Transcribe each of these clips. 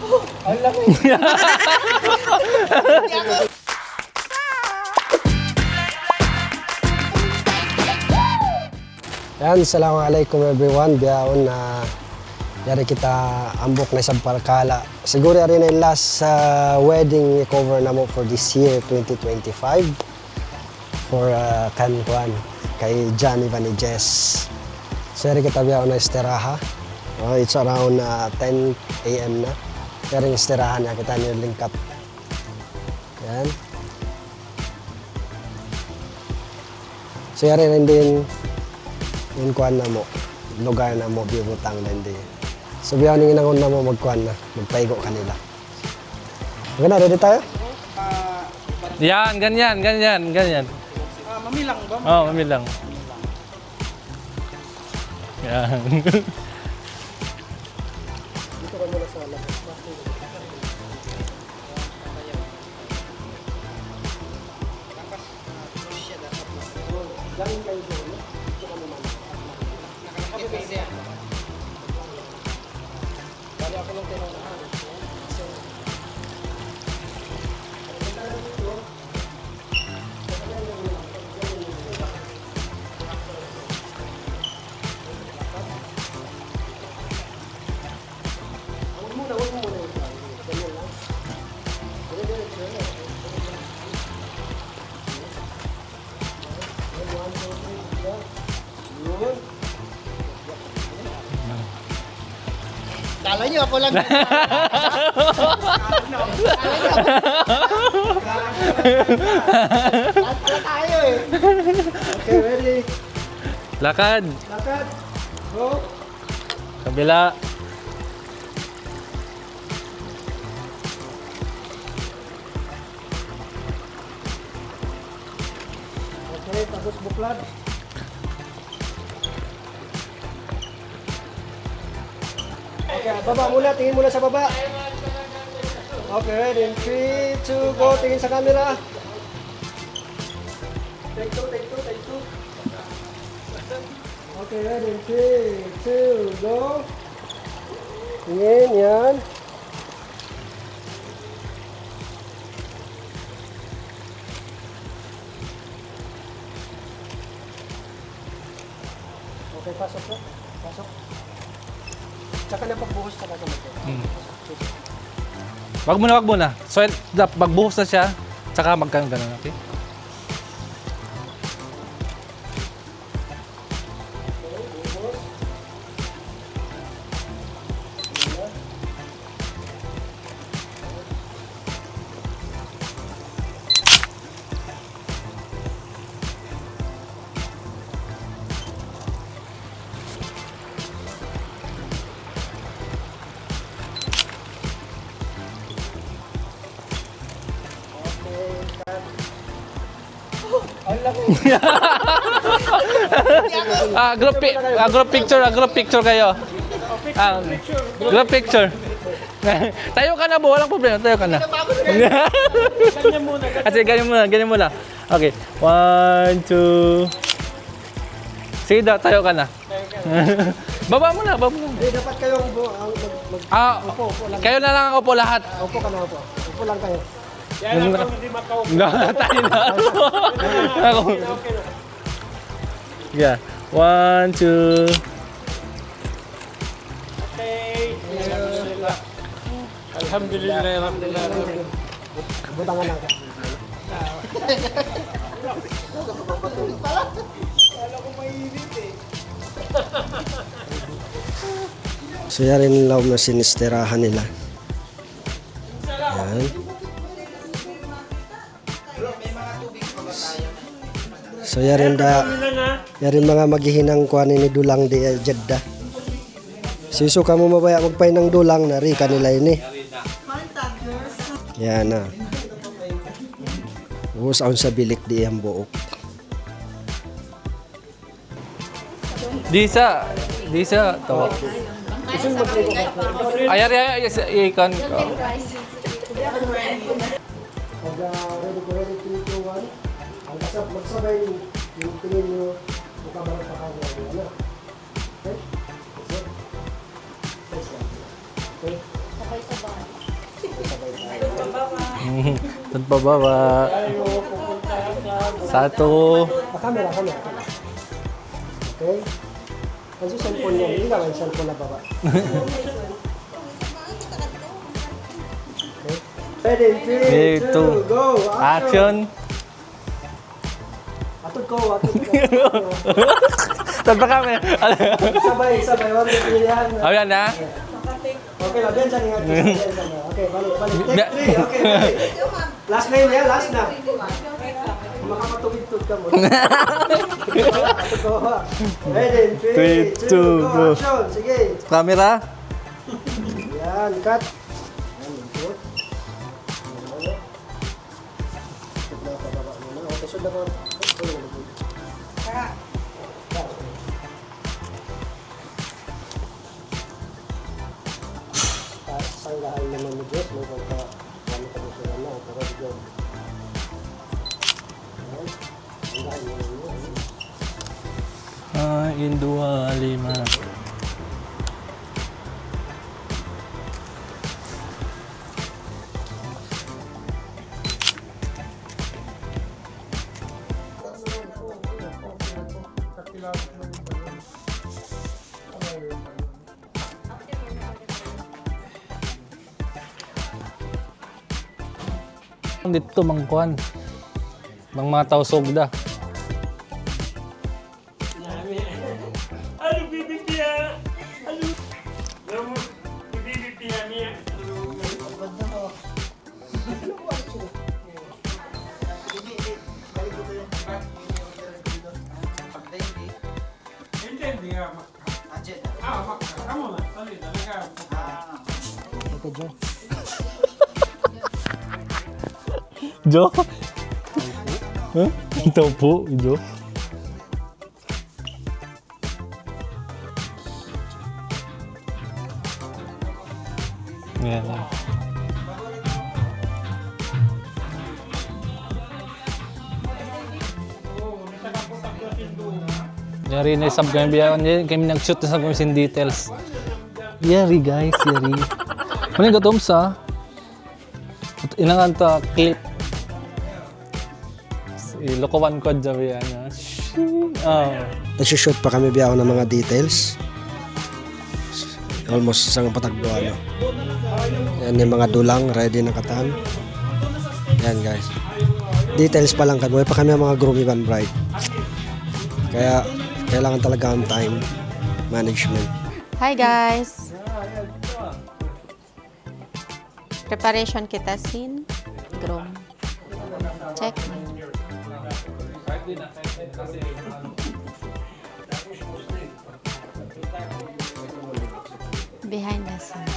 Ang laki. Yan, assalamualaikum everyone. Biyaon na yari kita ambok na sa Parkala. Siguro yari na yung last wedding cover na mo for this year, 2025. For Kankuan, kay Johnny Vanijes. So yari kita biyaon na istiraha. It's around 10 a.m. na. Pero yung istirahan na kita niyo link up. Yan. So yari rin din yung kuhan na mo, lugar na mo, bibutang na hindi. So biyaw nang inangon na mo magkuhan na, magpaigo kanila. Okay na, ready tayo? Yan, ganyan. Mamilang ba? Oo, mamilang. Yan. Dito ka muna sa labas. Galing kayo doon, dito ka naman. Bali ako lang tinanong. Kala nyo ako lang. Kala tayo eh. Okay, ready? Lakad. Lakad. Go. Kabila. Okay, tapos buklad. Okay, baba muna. Tingin muna sa baba. Okay, ready? 3, 2, go. Tingin sa camera. Take two. Okay, ready? 3, 2, go. Tingin, yan. Okay, pasok po. Pasok. Tsaka na pagbuhos ka na gamit. Wag muna. So, magbuhos na siya, tsaka magkano ganun, okay? Ang laki. Group picture kayo. Group picture. Tayo ka na po, walang problema. Tayo ka na. Ganyan muna. Kasi ganyan muna. Okay. 1, 2. Sige daw, tayo ka na. Baba mo na. Hindi, dapat kayong upo lang. Kayo na lang ako po lahat. Upo ka na, upo. Upo lang kayo. Tayo na. Ako. Yeah. 1, 2. Okay. Alhamdulillah. Butangan lang ka. So yan rin lang na sinisterahan nila. Yan. So yan rin mga maghihinang kuhanin ni Dulang di Jeddah. Sisuka mo mabaya magpay ng dulang na rin kanila ini. Yan na. Ubus aon sa bilik di ang buok. Disa tawa. Ayari ikan ko. Ready, 3, 2, 1. Ang magsabay yung tingin nyo mukha ba ng pakanya. Okay? Okay? Doon pa baba. Satu. Camera. Okay? Kasi cellphone niya, hindi naman cellphone na baba. Okay? Ready, 3, 2, go! Action. Atod ko. Doon pa kami. Sabay. Wag na pilihan. Ayan na. Okay lang, dyan sa ingat. Okay, balik. Take 3, okay. Last na yun, last na. Makapatugid-tug ka mo. Ready, 3, 2, go. Action, sige. Camera. Yan, cut. Okay, sunod ako. Sanggahan naman mo Diyos, may pagka kami kamusulan na, pero Diyos. Sanggahan naman mo. Indua lima. Dito mangkuan. Mang mga tao sogda. Okay, Joe. Jo? Huh? Ito po, Jo. Yan. Yari na isab kami biya. Kami nag-shoot na sa kami sin details. Yari guys, yari. Ano yung gatom sa? Inangan ta clip. Ilokowan ko dyan yan. Nagsushoot pa kami biyaw ng mga details. Almost isang patagbuhan. Yan yung mga dulang, ready na katan. Yan guys. Details pa lang kami. Pa kami ang mga groom event bride. Kaya kailangan talaga ang time management. Hi guys! Preparation kita sin groom. Check. Behind the scene.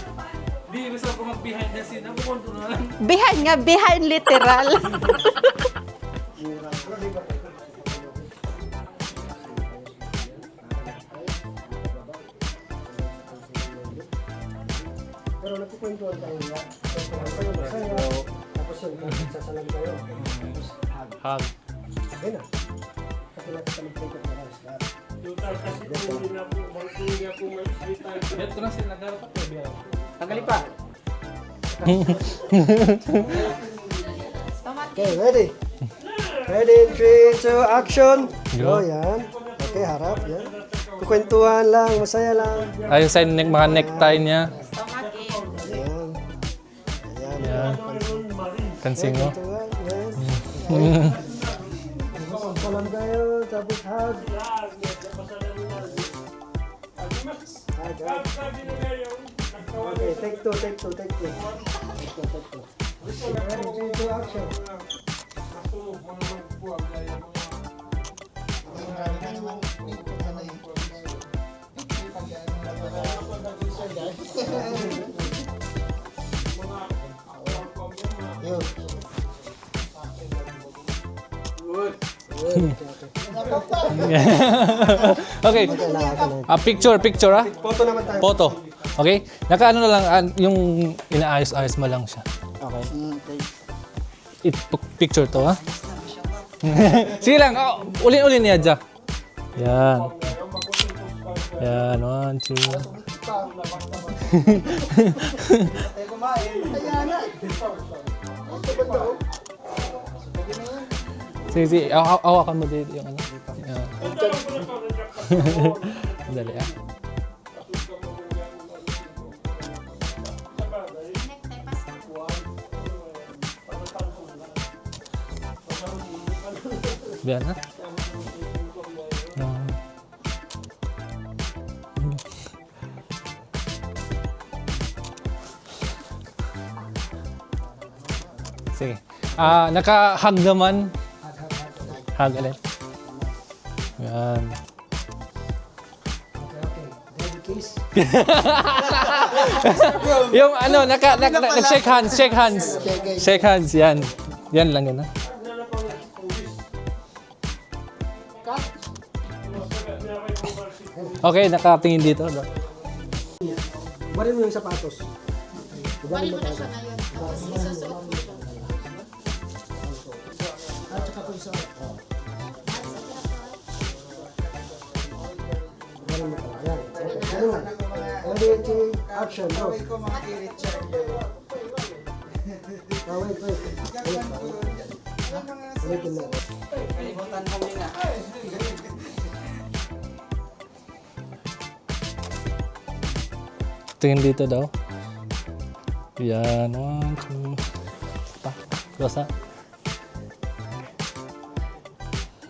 Di, gusto ko mag-behind the scene. Ako konto na lang. Behind nga, behind literal. Pero nagkukwentuhan tayo nga. Tapos yun, sasalam tayo. Hug. Okay na. Kasi nakita mag-take up na rice lahat. Bet ko na sila nagaro ka pero biya. Tanggalin pa. Okay, ready? Ready, 3, 2, action! Go. Go, yan. Okay, harap, yan. Kukwentuhan lang, masaya lang. Ayun sa mga necktie niya. Ayan. Ayan. Yan. Kansingo. Kukwentuhan, yan. Salam kayo, tapos hug. Hug, hug. Okay, take two. Take two. Ready, 3, 2, action. Yun. Okay. Picture ah. Photo naman tayo. Photo. Okay? Nakaano na lang, yung inaayos-ayos mo lang siya. Okay. Picture to, ha? Sige lang, ulin-ulin niya dyan. Yan. Yan, 1, 2. Sige, sige. Awakan mo dito yung ano. Yan. Dali ah. Biar na. Sige. Naka-hug naman. Hug ulit. Yan. Yung ano, nag-shake hands, shake hands. Shake hands, yan. Yan lang yun, ha? Okay, nakatingin dito. Barin mo yung sapatos. Bali mo na siya ngayon. Tapos isusuot mo siya. Barin mo pala. Ayan. Ganun. Ready, action, bro. Wait. Ulitin mo. Tingin dito daw. Yan, 1, 2. Pa, basa.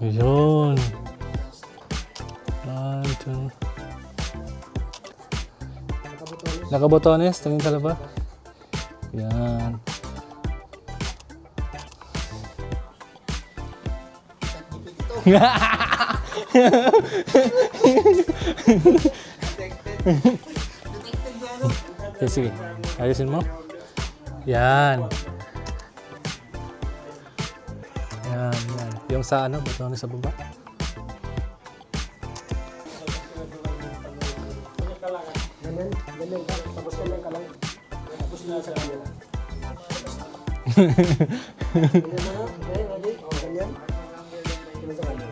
Yun. 1, 2. Nakabotones, tingin sa laba. Yan. Okay, sige. Ayusin mo. Yan. Yan, yan. Yung sa ano, botones sa baba. Ganyan ka. Tapos ganyan ka lang. Tapos na sa camera. Ganyan mo na. Okay, ready? Ganyan. Ganyan sa camera.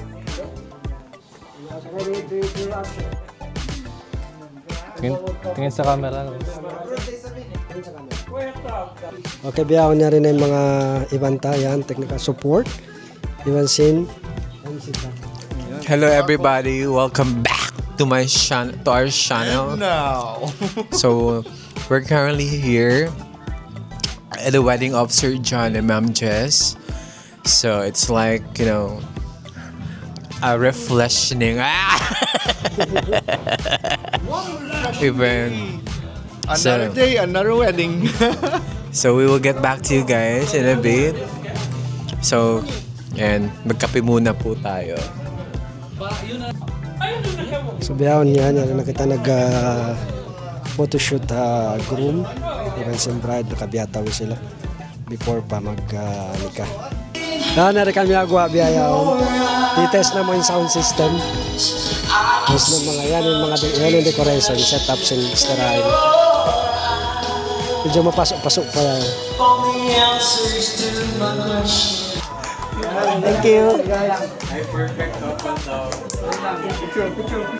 Okay? Ready, action. Tingin sa camera. Okay, biyahon na rin yung mga ibanta. Yan, technical support. Ivan Sin. Hello everybody, welcome back to my to our channel. No. So we're currently here at the wedding of Sir John and Ma'am Jess. So it's like, you know, a refreshing event. Another day, another wedding. So we will get back to you guys in a bit. So, and magkape muna po tayo. So biyahon yan. Yan na kita photoshoot groom. Ivan Sin bride. Nakabiyataw sila before pa mag-nika. Na rin kami agwa biyahon. Titest na mo yung sound system. Tapos ng mga yan yung decoration, setups and starain. Medyo mapasok-pasok pa yan. Thank you.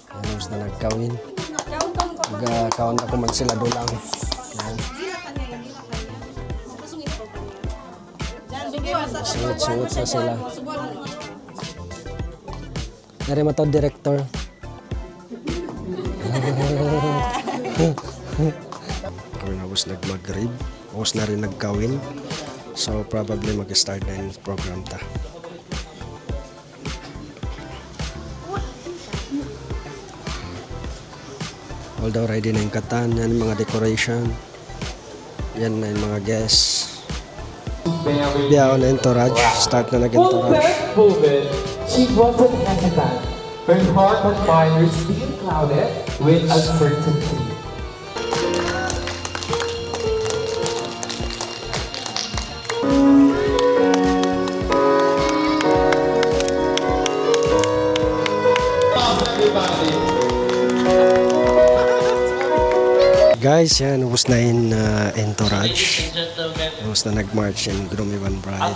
Tapos na nagkawin. Nagkawin ako magsilado lang. Suot-suot na sila. Dari mo to, director. Kami na nag-mag-rib. Tapos na rin nagkawin. So probably mag-start na yung program ta. Although ready na yung katan, yan yung mga decoration. Yan na yung mga guests. Biyaw na entourage. Start na nag-entourage. She wasn't hesitant. Her heart and mind were still clouded with uncertainty. Guys, yan, ubos na yung entourage. Ubos na nag-march yung groom Ivan bride.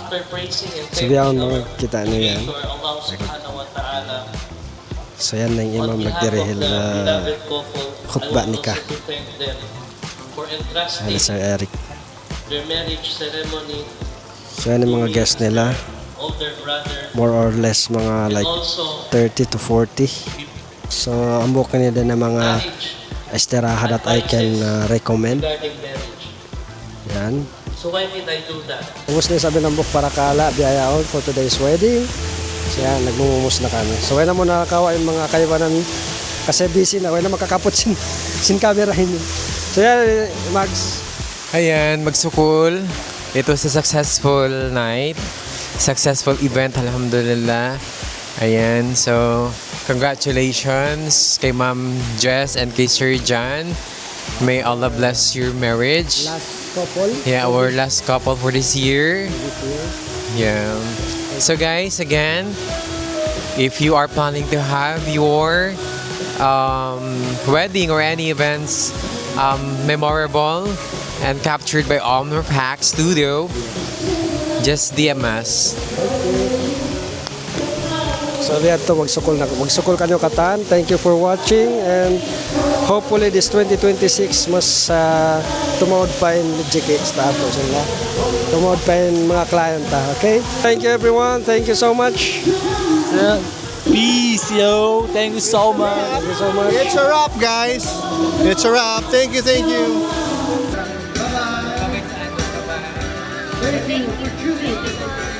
So, biyaw mga kita nyo yan. So, yan na yung imam nagdirihil khutbah nikah. Ano, Sir Eric. their marriage ceremony, So yan yung mga guests nila. older brother, More or less mga like also 30 to 40. So ambok nila ng mga marriage esteraha that I can recommend. regarding marriage. Yan. So why did I do that? Ubus na yung sabi ng Buk Parakala, biyayaon for today's wedding. So yan, nagmumumus na kami. So wala mo nakakawa yung mga kaiwanan kasi busy na. Wala makakapot sin camera yun. So yan, Mags. Ayan, magsukul. It was a successful night. Successful event, alhamdulillah. Ayan, so congratulations kay Ma'am Jess and kay Sir John. May Allah bless your marriage. Last couple. Yeah, our last couple for this year. Yeah. So guys, again, if you are planning to have your wedding or any events memorable and captured by Omnor Pack Studio, just DM us. So dito magsukol kanyo katan. Thank you for watching and hopefully this 2026 mas tumawad pa in GK status sila. Tumawad pa in mga client ta. Okay? Thank you everyone. Thank you so much. Peace, yo. Thank you so much. Thank you so much. It's a wrap, guys. It's a wrap. Thank you, thank you. Thank you for choosing